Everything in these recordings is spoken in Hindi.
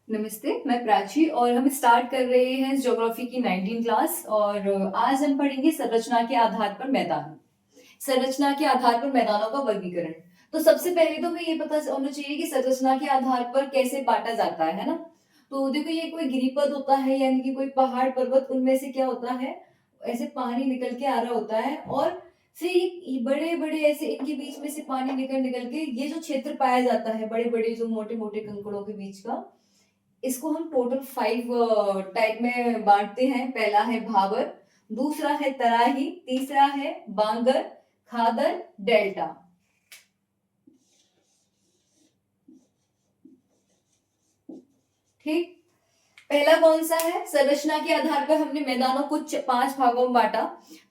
नमस्ते, मैं प्राची और हम स्टार्ट कर रहे हैं ज्योग्राफी की 19 क्लास और आज हम पढ़ेंगे संरचना के आधार पर मैदान। संरचना के आधार पर मैदानों का वर्गीकरण। तो सबसे पहले तो हमें ये पता होना चाहिए कि संरचना के आधार पर कैसे बांटा जाता है ना। तो देखो ये कोई गिरिपद होता है यानी कि कोई पहाड़ पर्वत, उनमें से क्या होता है, ऐसे पानी निकल के आ रहा होता है और फिर ये बड़े बड़े ऐसे इनके बीच में से पानी निकल निकल के ये जो क्षेत्र पाया जाता है, बड़े बड़े जो मोटे मोटे कंकड़ों के बीच का, इसको हम टोटल 5 टाइप में बांटते हैं। पहला है भाबर, दूसरा है तराही, तीसरा है बांगर, खादर, डेल्टा। ठीक, पहला कौन सा है? संरचना के आधार पर हमने मैदानों को 5 भागों में बांटा।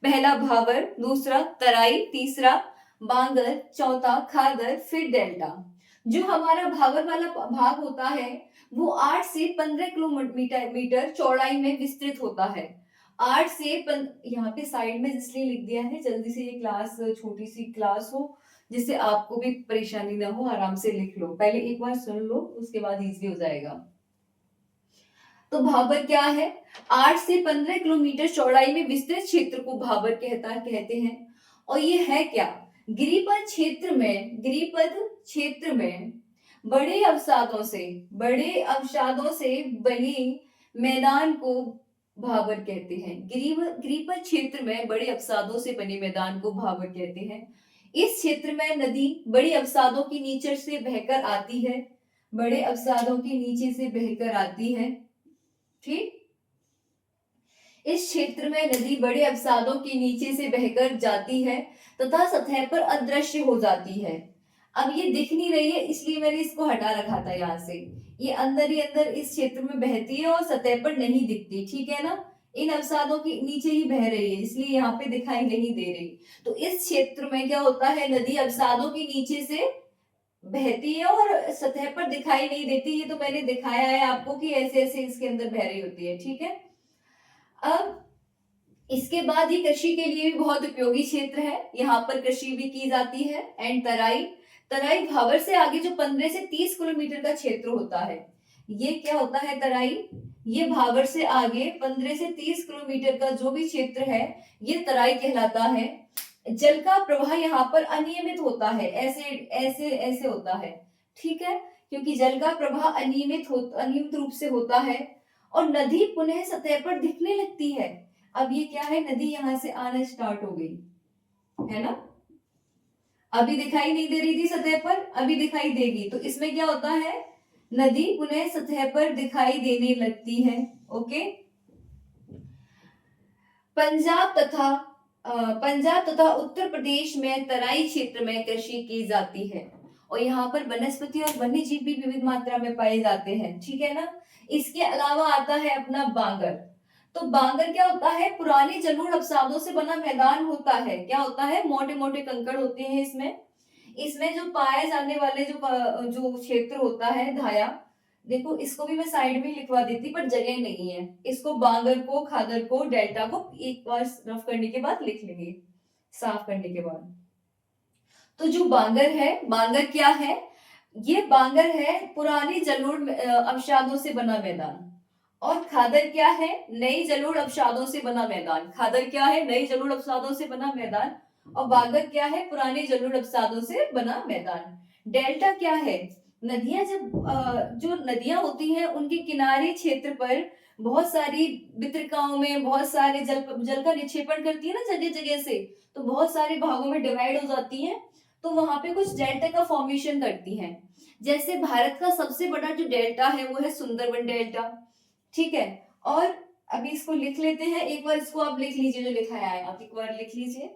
पहला भाबर, दूसरा तराई, तीसरा बांगर, चौथा खादर, फिर डेल्टा। जो हमारा भाबर वाला भाग होता है वो 8 से 15 किलोमीटर चौड़ाई में विस्तृत होता है। 8 से यहाँ पे साइड में इसलिए लिख दिया है, जल्दी से ये क्लास छोटी सी क्लास हो जिससे आपको भी परेशानी ना हो, आराम से लिख लो, पहले एक बार सुन लो उसके बाद इजी हो जाएगा। तो भाबर क्या है? 8 से 15 किलोमीटर चौड़ाई में विस्तृत क्षेत्र को भाबर कहते हैं। और ये है क्या? गिरिपद क्षेत्र में बड़े अवसादों से बनी मैदान को भाबर कहते हैं। गिरिपद क्षेत्र में बड़े अवसादों से बने मैदान को भाबर कहते हैं। इस क्षेत्र में नदी बड़े अवसादों की नीचे से बहकर आती है। बड़े अवसादों के नीचे से बहकर आती है। ठीक, इस क्षेत्र में नदी बड़े अवसादों के नीचे से बहकर जाती है तथा सतह पर अदृश्य हो जाती है। अब ये दिख नहीं रही है इसलिए मैंने इसको हटा रखा था यहाँ से। ये अंदर ही अंदर इस क्षेत्र में बहती है और सतह पर नहीं दिखती, ठीक है ना। इन अवसादों के नीचे ही बह रही है इसलिए यहाँ पे दिखाई नहीं दे रही। तो इस क्षेत्र में क्या होता है, नदी अवसादों के नीचे से बहती है और सतह पर दिखाई नहीं देती। ये तो मैंने दिखाया है आपको कि ऐसे ऐसे इसके अंदर बह रही होती है, ठीक है। अब इसके बाद ये कृषि के लिए भी बहुत उपयोगी क्षेत्र है, यहाँ पर कृषि भी की जाती है। एंड तराई भाबर से आगे जो 15 से 30 किलोमीटर का क्षेत्र होता है, ये क्या होता है तराई? ये भाबर से आगे 15 से 30 किलोमीटर का जो भी क्षेत्र है ये तराई कहलाता है। जल का प्रवाह यहाँ पर अनियमित होता है, ऐसे ऐसे ऐसे होता है, ठीक है, क्योंकि जल का प्रवाह अनियमित रूप से होता है और नदी पुनः सतह पर दिखने लगती है। अब ये क्या है, नदी यहाँ से आना स्टार्ट हो गई है ना। अभी दिखाई नहीं दे रही थी सतह पर, अभी दिखाई देगी। तो इसमें क्या होता है, नदी पुनः सतह पर दिखाई देने लगती है। ओके, पंजाब तथा उत्तर प्रदेश में तराई क्षेत्र में कृषि की जाती है और यहाँ पर वनस्पति और वन्य जीव भी विविध मात्रा में पाए जाते हैं, ठीक है ना। इसके अलावा आता है अपना बांगर। तो बांगर क्या होता है, पुराने जलोढ़ अवसादों से बना मैदान होता है। क्या होता है, मोटे मोटे कंकड़ होते हैं इसमें। इसमें जो पाए जाने वाले जो क्षेत्र होता है धाया, देखो इसको भी मैं साइड में लिखवा देती पर जगह नहीं है। इसको बांगर को, खादर को, डेल्टा को एक बार रफ करने के बाद लिख लेंगे, साफ करने के बाद। तो जो बांगर है, बांगर क्या है, ये बांगर है पुरानी जलोढ़ अवसादों से बना मैदान। और खादर क्या है, नई जलोढ़ अवसादों से बना मैदान। खादर क्या है, नई जलोढ़ अवसादों से बना मैदान। और बांगर क्या है, पुराने जलोढ़ अवसादों से बना मैदान। डेल्टा क्या है, नदियां जो नदियां होती हैं उनके किनारे क्षेत्र पर बहुत सारी वितरिकाओं में बहुत सारे जल का निक्षेपण करती है ना जगह जगह से, तो बहुत सारे भागों में डिवाइड हो जाती हैं। तो वहां पे कुछ डेल्टा का फॉर्मेशन करती हैं। जैसे भारत का सबसे बड़ा जो डेल्टा है वो है सुंदरबन डेल्टा, ठीक है। और अभी इसको लिख लेते हैं, एक बार इसको आप लिख लीजिए, जो लिखा है आप एक बार लिख लीजिए।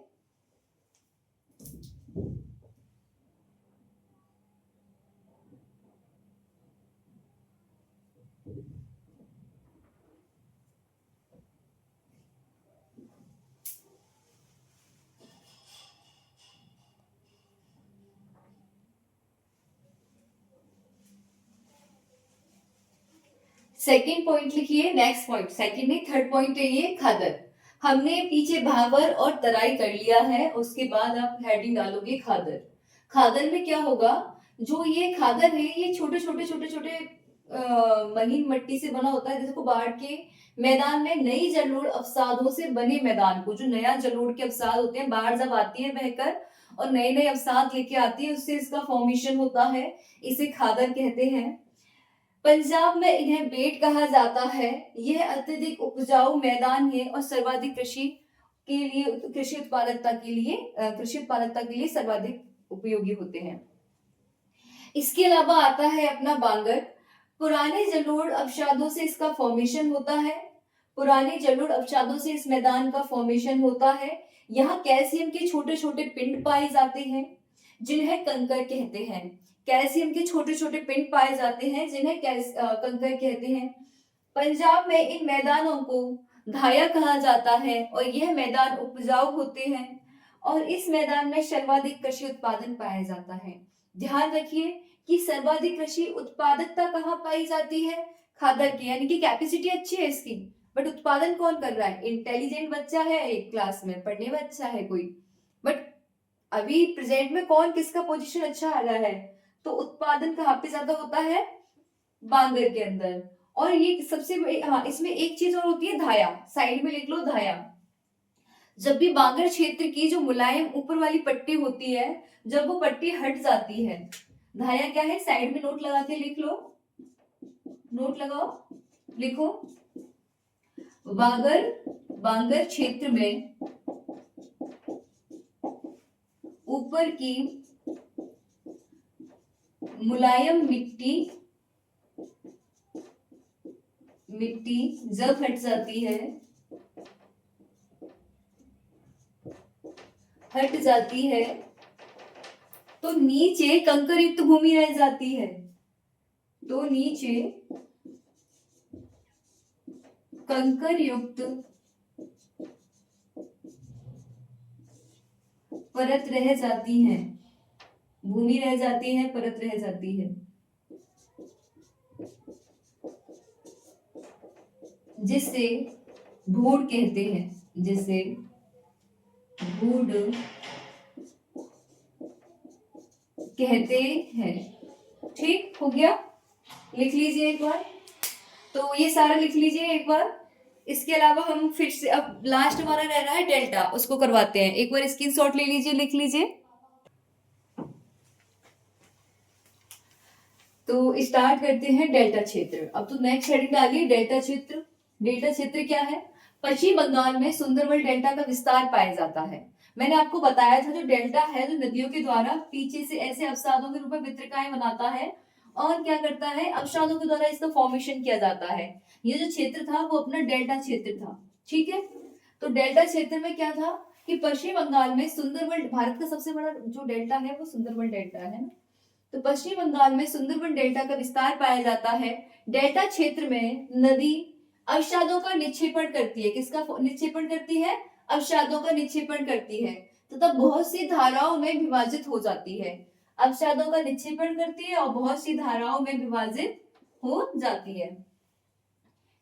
सेकंड पॉइंट लिखिए, नेक्स्ट पॉइंट, सेकंड नहीं थर्ड पॉइंट है ये, खादर। हमने पीछे भावर और तराई कर लिया है, उसके बाद आप हेडिंग डालोगे खादर। खादर में क्या होगा, जो ये खादर है ये छोटे छोटे महीन मिट्टी से बना होता है, जिसको बाढ़ के मैदान में नई जलोढ़ अवसादों से बने मैदान को, जो नया जलोढ़ के अवसाद होते हैं, बाढ़ जब आती है बहकर और नए नए अवसाद लेके आती है, उससे इसका फॉर्मेशन होता है, इसे खादर कहते हैं। पंजाब में इन्हें बेट कहा जाता है। यह अत्यधिक उपजाऊ मैदान है और सर्वाधिक कृषि के लिए, कृषि उत्पादकता के लिए सर्वाधिक उपयोगी होते हैं। इसके अलावा आता है अपना बांगर। पुराने जलोढ़ अवसादों से इसका फॉर्मेशन होता है। पुराने जलोढ़ अवसादों से इस मैदान का फॉर्मेशन होता है। यहाँ कैल्शियम के छोटे छोटे पिंड पाए जाते हैं, जिन्हें कंकर कहते हैं। कैल्शियम के छोटे छोटे पिंड पाए जाते हैं, जिन्हें कंकर कहते हैं। पंजाब में इन मैदानों को धाया कहा जाता है और यह मैदान उपजाऊ होते हैं और इस मैदान में सर्वाधिक कृषि उत्पादन पाया जाता है। ध्यान रखिए कि सर्वाधिक कृषि उत्पादकता कहाँ पाई जाती है? खादर की, यानी कि कैपेसिटी अच्छी है इसकी, बट उत्पादन कौन कर रहा है? इंटेलिजेंट बच्चा है, एक क्लास में पढ़ने में अच्छा है कोई, बट अभी प्रेजेंट में कौन किसका पोजीशन अच्छा आ रहा है? तो उत्पादन कहाँ पे ज्यादा होता है? बांगर के अंदर। और ये सबसे हाँ, इसमें एक चीज और होती है, धाया। साइड में लिख लो धाया। जब भी बांगर क्षेत्र की जो मुलायम ऊपर वाली पट्टी होती है, जब वो पट्टी हट जाती है, धाया क्या है? साइड में नोट लगा के लिख लो, नोट लगाओ, लिखो। बांगर क्षेत्र में ऊपर की मुलायम मिट्टी जब हट जाती है तो नीचे कंकर युक्त भूमि रह जाती है। तो नीचे कंकर युक्त परत रह जाती है, भूमि रह जाती है, परत रह जाती है, जिसे भूड कहते हैं, जिसे भूड कहते हैं। ठीक हो गया? लिख लीजिए एक बार, तो ये सारा लिख लीजिए एक बार। इसके अलावा हम फिर से अब लास्ट हमारा रह रहा है डेल्टा, उसको करवाते हैं। एक बार स्क्रीनशॉट ले लीजिए, लिख लीजिए। तो स्टार्ट करते हैं डेल्टा क्षेत्र। अब तो नेक्स्ट हेडिंग डालिए डेल्टा क्षेत्र। डेल्टा क्षेत्र क्या है? पश्चिम बंगाल में सुंदरबन डेल्टा का विस्तार पाया जाता है। मैंने आपको बताया था, जो डेल्टा है, जो नदियों के द्वारा पीछे से ऐसे अवसादों के रूप में वितरकाएं बनाता है और क्या करता है, अवसादों के द्वारा इसका फॉर्मेशन किया जाता है। ये जो क्षेत्र था वो अपना डेल्टा क्षेत्र था। ठीक है, तो डेल्टा क्षेत्र में क्या था कि पश्चिम बंगाल में सुंदरबन, भारत का सबसे बड़ा जो डेल्टा है वो सुंदरबन डेल्टा है ना, तो पश्चिम बंगाल में सुंदरबन डेल्टा का विस्तार पाया जाता है। डेल्टा क्षेत्र में नदी अवसादों का निक्षेपण करती है। किसका निक्षेपण करती है? अवसादों का निक्षेपण करती है, तथा बहुत सी धाराओं में विभाजित हो जाती है। अवसादों का निक्षेपण करती है और बहुत सी धाराओं में विभाजित हो जाती है।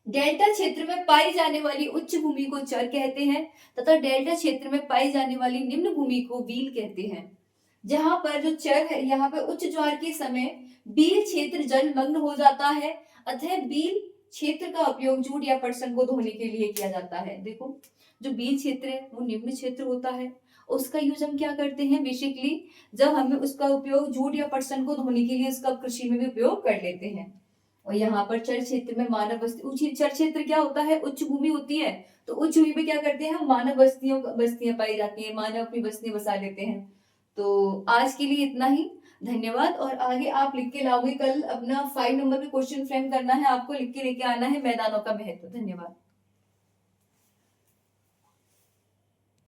डेल्टा क्षेत्र में पाई जाने वाली उच्च भूमि को चर कहते हैं तथा डेल्टा क्षेत्र में पाई जाने वाली निम्न भूमि को बील कहते हैं। जहां पर जो चर है, यहाँ पे उच्च ज्वार के समय बील क्षेत्र जलमग्न हो जाता है, अतः बील क्षेत्र का उपयोग जूट या पटसन को धोने के लिए किया जाता है। देखो, जो बील क्षेत्र है वो निम्न क्षेत्र होता है, उसका यूज हम क्या करते हैं बेसिकली, जब हमें उसका उपयोग जूट या पटसन को धोने के लिए उसका कृषि में भी उपयोग कर लेते हैं। और यहाँ पर चर क्षेत्र में मानव बस्ती, चर क्षेत्र क्या होता है? उच्च भूमि होती है, तो उच्च भूमि पे क्या करते हैं हम? मानव बस्तियां पाई जाती है, मानव अपनी बस्तियां बसा लेते हैं। तो आज के लिए इतना ही, धन्यवाद। और आगे आप लिख के लाओगे, कल अपना 5 नंबर पे क्वेश्चन फ्रेम करना है, आपको लिख के लेके आना है मैदानों का महत्व। धन्यवाद।